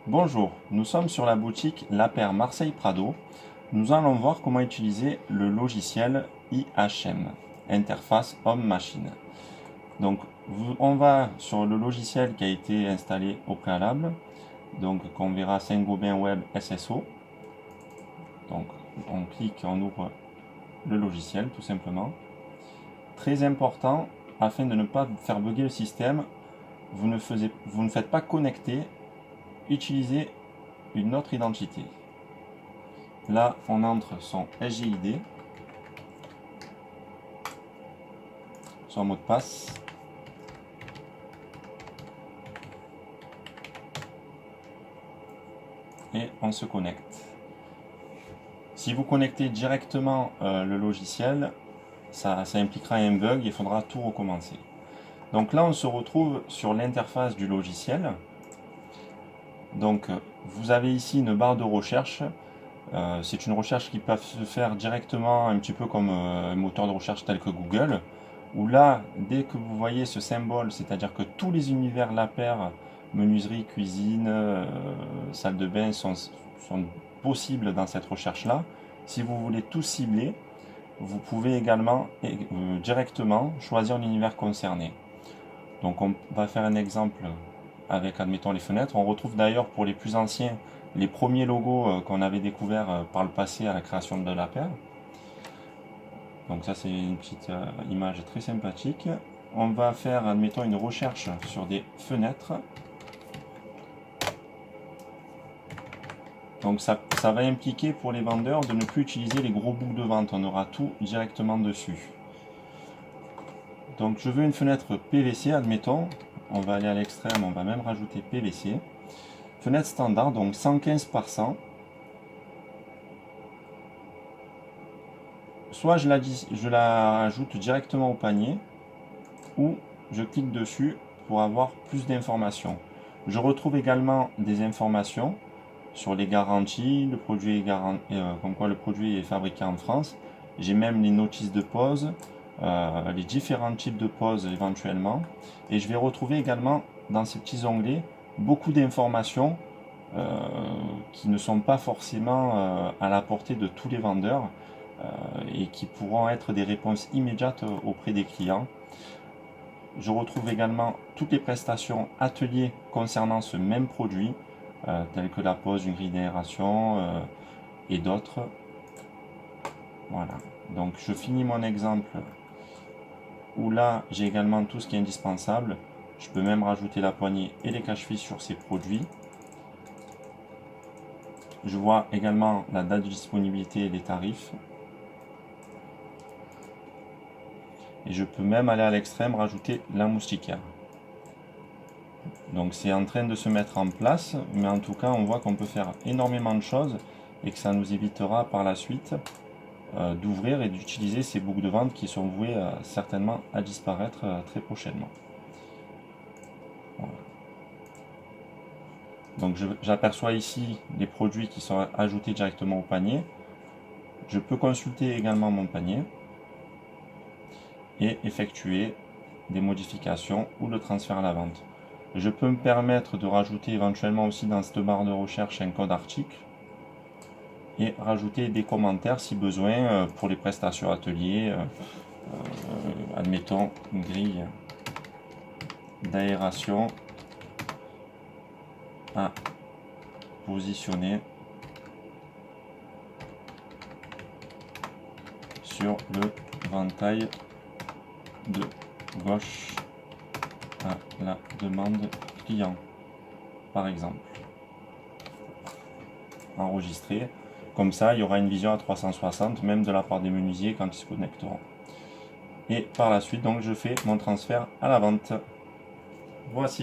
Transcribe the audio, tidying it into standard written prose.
Bonjour, nous sommes sur la boutique La Paire Marseille Prado. Nous allons voir comment utiliser le logiciel IHM, Interface Homme-Machine. Donc, on va sur le logiciel qui a été installé au préalable, donc qu'on verra Saint-Gobain Web SSO. Donc, on clique, on ouvre le logiciel tout simplement. Très important, afin de ne pas faire bugger le système, vous ne faites pas connecter, utilisez une autre identité. Là, on entre son SGID, son mot de passe. Et on se connecte. Si vous connectez directement le logiciel, ça impliquera un bug, il faudra tout recommencer. Donc là, on se retrouve sur l'interface du logiciel. Donc, vous avez ici une barre de recherche. C'est une recherche qui peut se faire directement, un petit peu comme un moteur de recherche tel que Google, où là, dès que vous voyez ce symbole, c'est-à-dire que tous les univers La Paire, menuiserie, cuisine, salle de bain sont possibles dans cette recherche-là. Si vous voulez tout cibler, vous pouvez également directement choisir l'univers concerné. Donc on va faire un exemple avec, admettons, les fenêtres. On retrouve d'ailleurs pour les plus anciens les premiers logos qu'on avait découverts par le passé à la création de La Paire. Donc ça, c'est une petite image très sympathique. On va faire, admettons, une recherche sur des fenêtres. Donc ça va impliquer pour les vendeurs de ne plus utiliser les gros bouts de vente. On aura tout directement dessus. Donc je veux une fenêtre PVC, admettons. On va aller à l'extrême, on va même rajouter PVC. Fenêtre standard, donc 115 par 100. Soit je la ajoute directement au panier, ou je clique dessus pour avoir plus d'informations. Je retrouve également des informations sur les garanties, le produit est comme quoi le produit est fabriqué en France. J'ai même les notices de pause, les différents types de pause éventuellement. Et je vais retrouver également dans ces petits onglets beaucoup d'informations qui ne sont pas forcément à la portée de tous les vendeurs et qui pourront être des réponses immédiates auprès des clients. Je retrouve également toutes les prestations ateliers concernant ce même produit, telles que la pose, une grille d'aération et d'autres. Voilà, donc je finis mon exemple où là j'ai également tout ce qui est indispensable. Je peux même rajouter la poignée et les cache-fils sur ces produits. Je vois également la date de disponibilité et les tarifs. Et je peux même aller à l'extrême rajouter la moustiquaire. Donc c'est en train de se mettre en place, mais en tout cas on voit qu'on peut faire énormément de choses et que ça nous évitera par la suite d'ouvrir et d'utiliser ces boucles de vente qui sont vouées certainement à disparaître très prochainement. Voilà. Donc j'aperçois ici les produits qui sont ajoutés directement au panier. Je peux consulter également mon panier et effectuer des modifications ou le transfert à la vente. Je peux me permettre de rajouter éventuellement aussi dans cette barre de recherche un code article et rajouter des commentaires si besoin pour les prestations ateliers. Admettons une grille d'aération à positionner sur le ventail de gauche à la demande client, par exemple. Enregistrer. Comme ça, il y aura une vision à 360, même de la part des menuisiers quand ils se connecteront. Et par la suite, donc, je fais mon transfert à la vente. Voici.